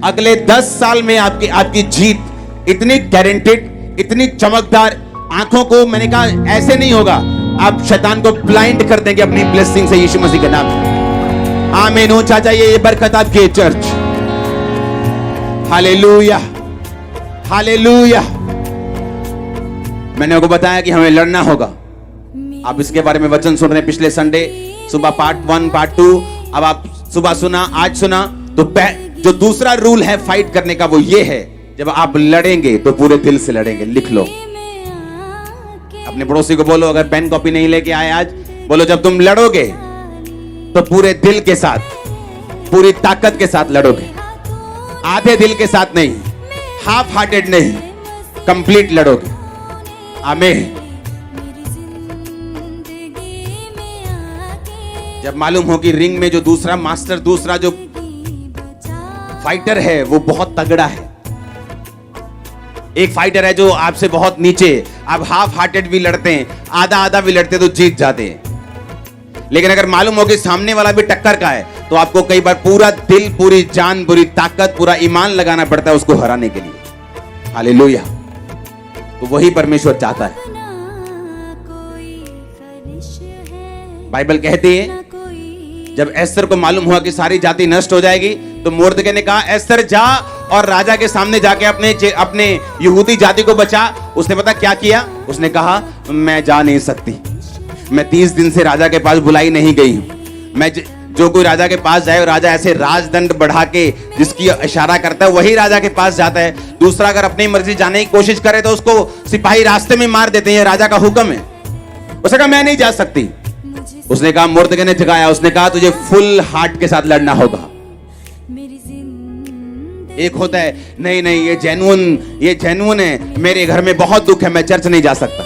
अगले 10 साल में आपकी जीत इतनी गारंटेड, इतनी चमकदार, आंखों को मैंने कहा ऐसे नहीं होगा, आप शैतान को ब्लाइंड कर देंगे अपनी ब्लेसिंग से, यीशु मसीह के नाम में। आमीन हो चाचा, ये बरकत आपकी चर्च। Hallelujah, hallelujah. मैंने आपको बताया कि हमें लड़ना होगा। आप इसके बारे में वचन सुन रहे हैं पिछले संडे सुबह पार्ट 1 पार्ट 2। अब आप सुबह सुना, आज सुना, तो जो दूसरा रूल है फाइट करने का वो ये है, जब आप लड़ेंगे तो पूरे दिल से लड़ेंगे। लिख लो, अपने पड़ोसी को बोलो, अगर पेन कॉपी नहीं लेके आए आज, बोलो जब तुम लड़ोगे तो पूरे दिल के साथ, पूरी ताकत के साथ लड़ोगे। आधे दिल के साथ नहीं, हाफ हार्टेड नहीं, कंप्लीट लड़ोगे। आमीन। जब मालूम हो कि रिंग में जो दूसरा मास्टर, दूसरा जो फाइटर है वो बहुत तगड़ा है। एक फाइटर है जो आपसे बहुत नीचे, आप हाफ हार्टेड भी लड़ते हैं, आधा आधा भी लड़ते हैं तो जीत जाते हैं। लेकिन अगर मालूम हो कि सामने वाला भी टक्कर का है तो आपको कई बार पूरा दिल, पूरी जान, पूरी ताकत, पूरा ईमान लगाना पड़ता है उसको हराने के लिए। हालेलुया। तो वही परमेश्वर चाहता है। बाइबल कहती है जब एस्तर को मालूम हुआ कि सारी जाति नष्ट हो जाएगी तो मोर्दके ने कहा एस्तर जा और राजा के सामने जाके अपने यहूदी जाति को बचा। उसने पता क्या किया? उसने कहा मैं जा नहीं सकती, मैं 30 दिन से राजा के पास बुलाई नहीं गई हूं। मैं जो कोई राजा के पास जाए, राजा ऐसे राजदंड बढ़ा के जिसकी इशारा करता है वही राजा के पास जाता है। दूसरा अगर अपनी मर्जी जाने की कोशिश करे तो उसको सिपाही रास्ते में मार देते हैं, राजा का हुक्म है। उसने कहा मैं नहीं जा सकती। उसने कहा, मुर्दके ने जगाया, उसने कहा तुझे फुल हार्ट के साथ लड़ना होगा। एक होता है नहीं नहीं ये जेन्युइन है, मेरे घर में बहुत दुख है, मैं चर्च नहीं जा सकता।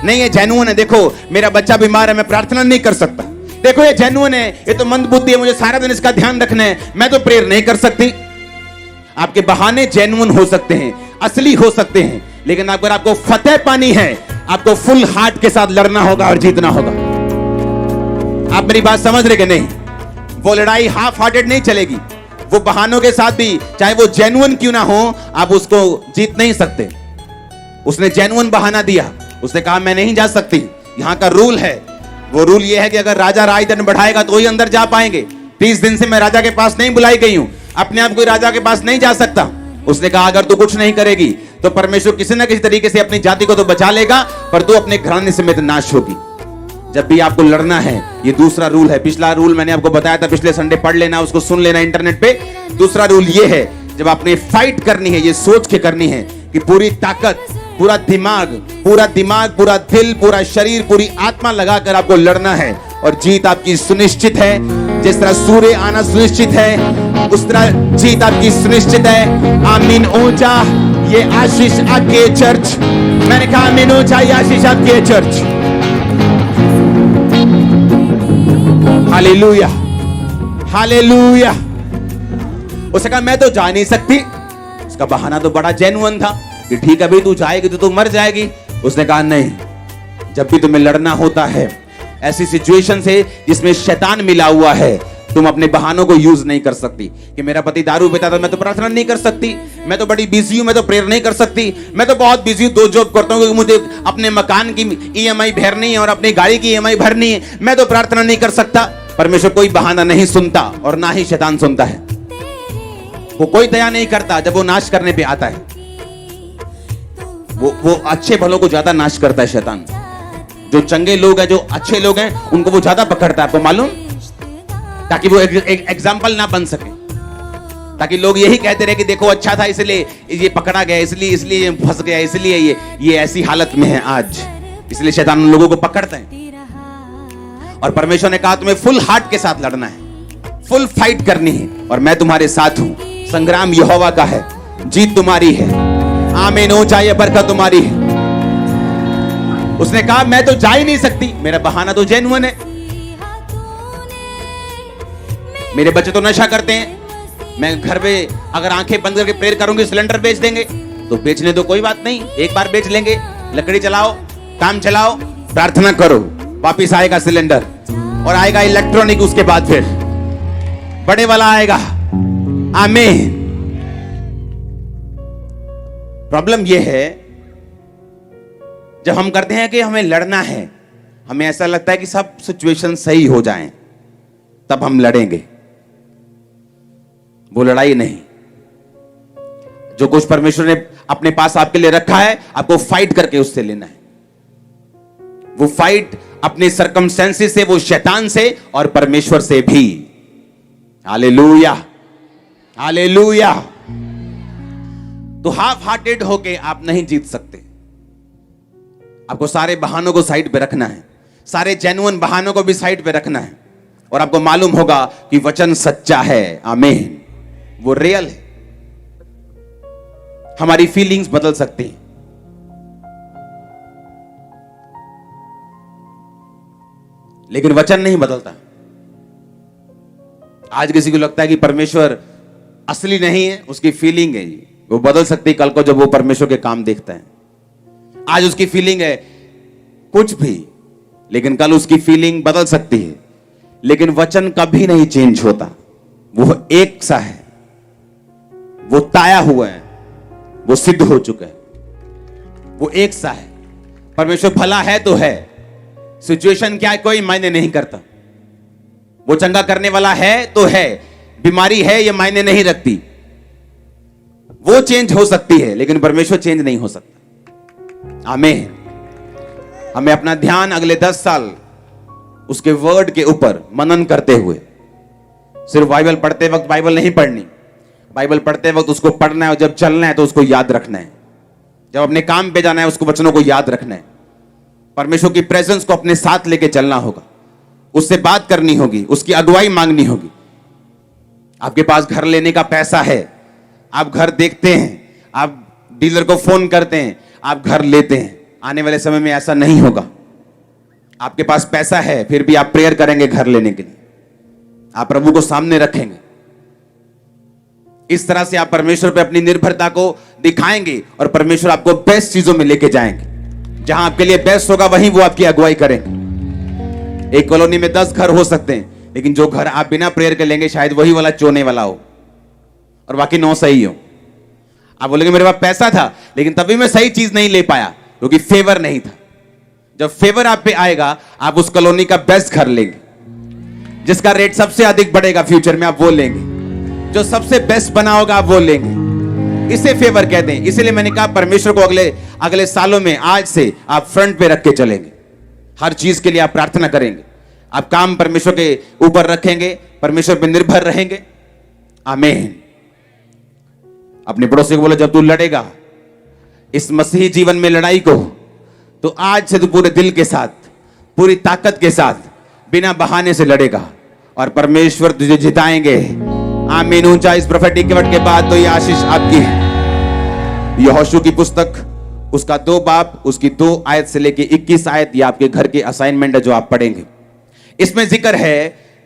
नहीं ये जेन्युइन है, देखो मेरा बच्चा बीमार है, मैं प्रार्थना नहीं कर सकता। देखो ये जेन्युइन है, ये तो मंदबुद्धि है, मुझे सारा दिन इसका ध्यान रखना है, मैं तो प्रेयर नहीं कर सकती। आपके बहाने जेन्युइन हो सकते हैं, असली हो सकते हैं, लेकिन अगर आपको फतेह पानी है, आपको फुल हार्ट के साथ लड़ना होगा और जीतना होगा। आप मेरी बात समझ रहे कि नहीं? वो लड़ाई हाफ हार्टेड नहीं चलेगी। वो बहानों के साथ भी, चाहे वो जेन्युइन क्यों ना हो, आप उसको जीत नहीं सकते। उसने जेन्युइन बहाना दिया, उसने कहा मैं नहीं जा सकती। यहां का रूल है, वो रूल ये है कि अगर राजा राजदंड बढ़ाएगा तो ही अंदर जा पाएंगे। 30 दिन से मैं राजा के पास नहीं बुलाई गई हूं, अपने आप कोई राजा के पास नहीं जा सकता। उसने कहा अगर तू कुछ नहीं करेगी तो परमेश्वर किसी ना किसी तरीके से अपनी जाति को तो बचा लेगा, पर तू अपने घराने समेत नाश होगी। जब भी आपको लड़ना है, ये दूसरा रूल है। पिछला रूल मैंने आपको बताया था, पिछले संडे पढ़ लेना, उसको सुन लेना इंटरनेट पे। दूसरा रूल ये है, जब आपने फाइट करनी है, ये सोच के करनी है कि पूरी ताकत, पूरा दिमाग, पूरा दिल, पूरा शरीर, पूरी आत्मा लगाकर आपको लड़ना है और जीत आपकी सुनिश्चित है। जिस तरह सूर्य आना सुनिश्चित है, उस तरह जीत आपकी सुनिश्चित है। आमीन ऊंचा, ये आशीष आपके चर्च। मैंने कहा आमीन ऊंचा, ये आशीष आपके चर्च। Hallelujah, hallelujah. उसने कहा मैं तो जा नहीं सकती। उसका बहाना तो बड़ा जेन्युइन था कि ठीक है भाई तू जाएगी तो तू मर जाएगी। उसने कहा नहीं, जब भी तुम्हें लड़ना होता है ऐसी सिचुएशन से जिसमें शैतान मिला हुआ है, तुम अपने बहानों को यूज नहीं कर सकती कि मेरा पति दारू पीता था, मैं तो प्रार्थना नहीं कर सकती, मैं तो बड़ी बिजी हूं, मैं तो प्रेयर नहीं कर सकती, मैं तो बहुत बिजी हूं, 2 जॉब करता हूं क्योंकि मुझे अपने मकान की ईएमआई भरनी है और अपनी गाड़ी की ईएमआई भरनी है, मैं तो प्रार्थना नहीं कर सकता। परमेश्वर कोई बहाना नहीं सुनता और ना ही शैतान सुनता है। वो कोई दया नहीं करता जब वो नाश करने पे आता है। वो अच्छे भलों को ज्यादा नाश करता है शैतान। जो चंगे लोग हैं, जो अच्छे लोग हैं, उनको वो ज्यादा पकड़ता है, आपको मालूम, ताकि वो एक एग्जाम्पल ना बन सके, ताकि लोग यही कहते रहे कि देखो अच्छा था इसलिए ये पकड़ा गया, इसलिए फंस गया, इसलिए ये ऐसी हालत में है आज। इसलिए शैतान उन लोगों को पकड़ता है। और परमेश्वर ने कहा तुम्हें फुल हार्ट के साथ लड़ना है, फुल फाइट करनी है, और मैं तुम्हारे साथ हूं। संग्राम यहोवा का है, जीत तुम्हारी है। आमीन ऊंचा, ये बरकत तुम्हारी है। उसने कहा मैं तो जा ही नहीं सकती, मेरा बहाना तो जेन्युइन है। मेरे बच्चे तो नशा करते हैं, मैं घर पे अगर आंखें बंद करके प्रेयर करूंगी सिलेंडर बेच देंगे, तो बेचने दो, कोई बात नहीं, एक बार बेच लेंगे। लकड़ी चलाओ, काम चलाओ, प्रार्थना करो, वापिस आएगा सिलेंडर और आएगा इलेक्ट्रॉनिक, उसके बाद फिर बड़े वाला आएगा। आमीन। प्रॉब्लम यह है, जब हम करते हैं कि हमें लड़ना है, हमें ऐसा लगता है कि सब सिचुएशन सही हो जाएं, तब हम लड़ेंगे। वो लड़ाई नहीं। जो कुछ परमेश्वर ने अपने पास आपके लिए रखा है, आपको फाइट करके उससे लेना है। वो फाइट अपने सर्कमस्टेंसेस से, वो शैतान से और परमेश्वर से भी। Hallelujah, hallelujah. तो हाफ हार्टेड होके आप नहीं जीत सकते। आपको सारे बहानों को साइड पे रखना है, सारे जेन्युइन बहानों को भी साइड पे रखना है, और आपको मालूम होगा कि वचन सच्चा है। आमीन, वो रियल है। हमारी फीलिंग्स बदल सकती हैं, लेकिन वचन नहीं बदलता। आज किसी को लगता है कि परमेश्वर असली नहीं है, उसकी फीलिंग है, वो बदल सकती है कल को जब वो परमेश्वर के काम देखता है। आज उसकी फीलिंग है कुछ भी, लेकिन कल उसकी फीलिंग बदल सकती है। लेकिन वचन कभी नहीं चेंज होता, वो एक सा है, वो ताया हुआ है, वो सिद्ध हो चुका है, वो एक सा है। परमेश्वर भला है तो है, सिचुएशन क्या है कोई मायने नहीं करता। वो चंगा करने वाला है तो है, बीमारी है ये मायने नहीं रखती। वो चेंज हो सकती है, लेकिन परमेश्वर चेंज नहीं हो सकता। आमीन। हमें अपना ध्यान अगले 10 साल उसके वर्ड के ऊपर मनन करते हुए, सिर्फ बाइबल पढ़ते वक्त बाइबल नहीं पढ़नी, बाइबल पढ़ते वक्त उसको पढ़ना है, और जब चलना है तो उसको याद रखना है, जब अपने काम पे जाना है उसको वचनों को याद रखना है। परमेश्वर की प्रेजेंस को अपने साथ लेके चलना होगा, उससे बात करनी होगी, उसकी अगुवाई मांगनी होगी। आपके पास घर लेने का पैसा है, आप घर देखते हैं, आप डीलर को फोन करते हैं, आप घर लेते हैं। आने वाले समय में ऐसा नहीं होगा। आपके पास पैसा है, फिर भी आप प्रेयर करेंगे घर लेने के लिए, आप प्रभु को सामने रखेंगे। इस तरह से आप परमेश्वर पे अपनी निर्भरता को दिखाएंगे, और परमेश्वर आपको बेस्ट चीजों में लेके जाएंगे। जहां आपके लिए बेस्ट होगा वहीं वो आपकी अगुवाई करेंगे। एक कॉलोनी में 10 घर हो सकते हैं, लेकिन जो घर आप बिना प्रेयर के लेंगे शायद वही वाला चोने वाला हो, और बाकी 9 सही हो। आप बोलेंगे मेरे पास पैसा था, लेकिन तभी मैं सही चीज नहीं ले पाया, क्योंकि फेवर नहीं था। जब फेवर आप पे आएगा, आप उस कॉलोनी का बेस्ट घर लेंगे, जिसका रेट सबसे अधिक बढ़ेगा फ्यूचर में, आप वो लेंगे। जो सबसे बेस्ट बना होगा आप वो लेंगे। इसे फेवर कहते हैं। इसलिए मैंने कहा परमेश्वर को अगले सालों में आज से आप फ्रंट पे रख के चलेंगे। हर चीज के लिए आप प्रार्थना करेंगे, आप काम परमेश्वर के ऊपर रखेंगे, परमेश्वर पे निर्भर रहेंगे। आमीन। अपने पड़ोसी को बोलो, जब तू लड़ेगा इस मसीही जीवन में लड़ाई को, तो आज से तू पूरे दिल के साथ, पूरी ताकत के साथ, बिना बहाने से लड़ेगा, और परमेश्वर तुझे जिताएंगे। आमीन। ऊंचा इस प्रोफेटिक वर्ड के बाद तो ये आशीष आपकी है। यहोशू की पुस्तक, उसका 2 बाब, उसकी 2 आयत से लेके 21 आयत, ये आपके घर की असाइनमेंट है जो आप पढ़ेंगे। इसमें जिक्र है,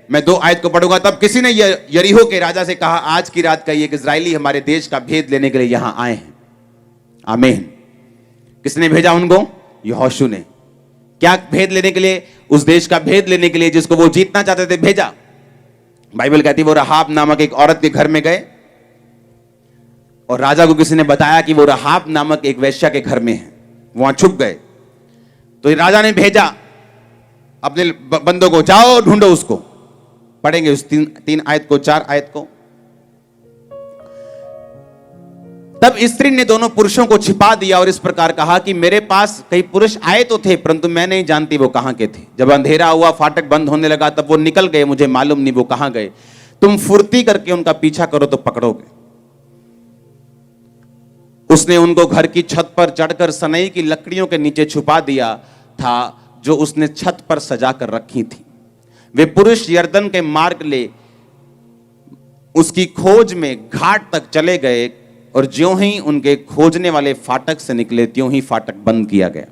मैं 2 आयत को पढ़ूंगा। तब किसी ने यरीहो के राजा से कहा, आज की रात का एक इजरायली हमारे देश का भेद लेने के लिए यहां आए हैं। आमीन। किसने भेजा उनको? यहोशू ने। क्या भेद लेने के लिए? उस देश का भेद लेने के लिए जिसको वो जीतना चाहते थे, भेजा। बाइबल कहती है वो राहाब नामक एक औरत के घर में गए, और राजा को किसी ने बताया कि वो राहाब नामक एक वेश्या के घर में है, वहां छुप गए। तो राजा ने भेजा अपने बंदों को, जाओ ढूंढो उसको। पढ़ेंगे उस 3 आयत को, 4 आयत को। तब स्त्री ने दोनों पुरुषों को छिपा दिया और इस प्रकार कहा कि मेरे पास कई पुरुष आए तो थे, परंतु मैं नहीं जानती वो कहां के थे। जब अंधेरा हुआ, फाटक बंद होने लगा, तब वो निकल गए, मुझे मालूम नहीं वो कहां गए। तुम फुर्ती करके उनका पीछा करो तो पकड़ोगे। उसने उनको घर की छत पर चढ़कर सनई की लकड़ियों के नीचे छुपा दिया था, जो उसने छत पर सजा कर रखी थी। वे पुरुष यरदन के मार्ग ले उसकी खोज में घाट तक चले गए, और ज्यों ही उनके खोजने वाले फाटक से निकले, त्यों ही फाटक बंद किया गया।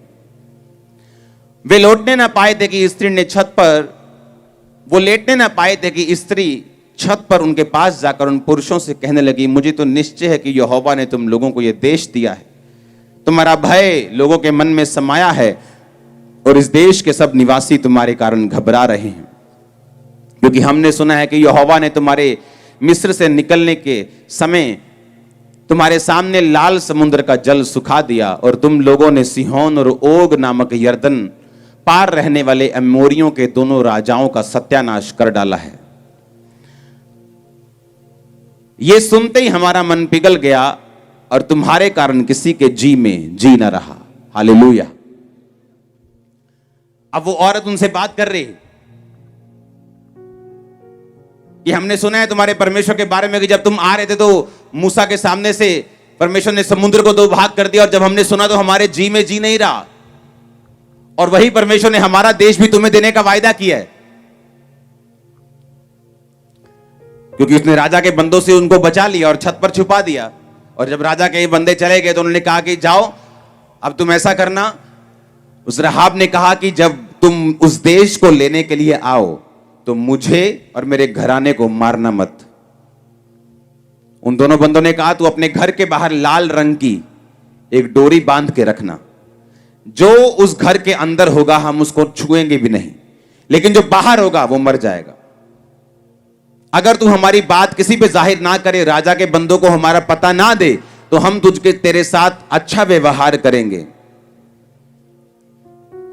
वे लौटने ना पाए थे कि स्त्री ने छत पर, वो लेटने ना पाए थे कि स्त्री छत पर उनके पास जाकर उन पुरुषों से कहने लगी, मुझे तो निश्चय है कि यहोवा ने तुम लोगों को यह देश दिया है। तुम्हारा भय लोगों के मन में समाया है, और इस देश के सब निवासी तुम्हारे कारण घबरा रहे हैं, क्योंकि हमने सुना है कि यहोवा ने तुम्हारे मिस्र से निकलने के समय तुम्हारे सामने लाल समुद्र का जल सुखा दिया और तुम लोगों ने सिहोन और ओग नामक यर्दन पार रहने वाले अमोरियों के दोनों राजाओं का सत्यानाश कर डाला है। यह सुनते ही हमारा मन पिघल गया और तुम्हारे कारण किसी के जी में जी न रहा। हालेलुया। अब वो औरत उनसे बात कर रही कि हमने सुना है तुम्हारे परमेश्वर के बारे में कि जब तुम आ रहे थे तो मूसा के सामने से परमेश्वर ने समुद्र को दो भाग कर दिया, और जब हमने सुना तो हमारे जी में जी नहीं रहा, और वही परमेश्वर ने हमारा देश भी तुम्हें देने का वायदा किया है, क्योंकि उसने राजा के बंदों से उनको बचा लिया और छत पर छुपा दिया। और जब राजा के बंदे चले गए तो उन्होंने कहा कि जाओ अब तुम ऐसा करना। उस रहाब ने कहा कि जब तुम उस देश को लेने के लिए आओ तो मुझे और मेरे घराने को मारना मत। उन दोनों बंदों ने कहा तू अपने घर के बाहर लाल रंग की एक डोरी बांध के रखना, जो उस घर के अंदर होगा हम उसको छुएंगे भी नहीं, लेकिन जो बाहर होगा वो मर जाएगा। अगर तू हमारी बात किसी पे जाहिर ना करे, राजा के बंदों को हमारा पता ना दे, तो हम तुझके तेरे साथ अच्छा व्यवहार करेंगे।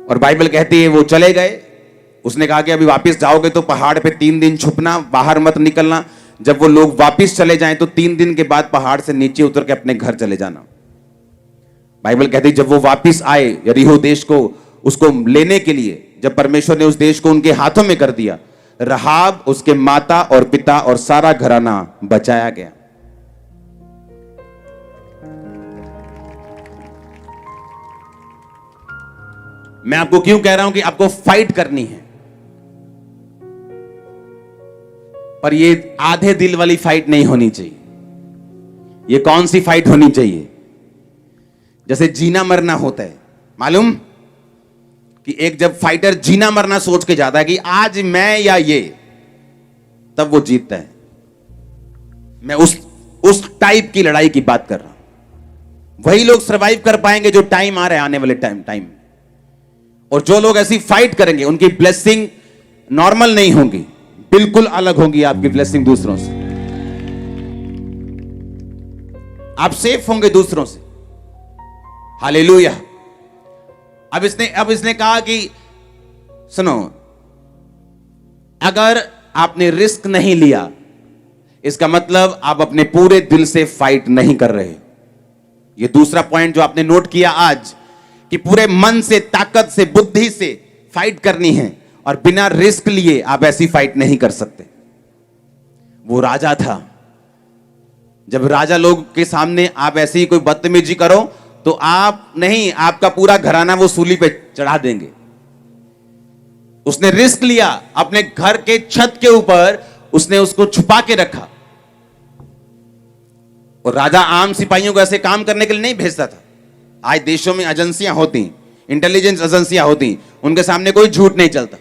और बाइबल कहती है वो चले गए। उसने कहा कि अभी वापस जाओगे तो पहाड़ पे 3 दिन छुपना, बाहर मत निकलना। जब वो लोग वापस चले जाएं तो 3 दिन के बाद पहाड़ से नीचे उतर के अपने घर चले जाना। बाइबल कहती है जब वो वापस आए यरीहो देश को उसको लेने के लिए, जब परमेश्वर ने उस देश को उनके हाथों में कर दिया, रहाब, उसके माता और पिता और सारा घराना बचाया गया। मैं आपको क्यों कह रहा हूं कि आपको फाइट करनी है, पर ये आधे दिल वाली फाइट नहीं होनी चाहिए। ये कौन सी फाइट होनी चाहिए? जैसे जीना मरना होता है, मालूम कि एक जब फाइटर जीना मरना सोच के जाता है कि आज मैं या ये, तब वो जीतता है। मैं उस टाइप की लड़ाई की बात कर रहा हूं। वही लोग सरवाइव कर पाएंगे जो टाइम आ रहा है, आने वाले टाइम। और जो लोग ऐसी फाइट करेंगे उनकी ब्लेसिंग नॉर्मल नहीं होगी, बिल्कुल अलग होगी आपकी ब्लेसिंग दूसरों से। आप सेफ होंगे दूसरों से। हालेलुया। अब इसने कहा कि सुनो, अगर आपने रिस्क नहीं लिया, इसका मतलब आप अपने पूरे दिल से फाइट नहीं कर रहे। यह दूसरा पॉइंट जो आपने नोट किया आज, कि पूरे मन से, ताकत से, बुद्धि से फाइट करनी है, और बिना रिस्क लिए आप ऐसी फाइट नहीं कर सकते। वो राजा था, जब राजा लोग के सामने आप ऐसी कोई बदतमीजी करो तो आप नहीं, आपका पूरा घराना वो सूली पे चढ़ा देंगे। उसने रिस्क लिया, अपने घर के छत के ऊपर उसने उसको छुपा के रखा। और राजा आम सिपाहियों को ऐसे काम करने के लिए नहीं भेजता था। आज देशों में एजेंसियां होती, इंटेलिजेंस एजेंसियां होती, उनके सामने कोई झूठ नहीं चलता।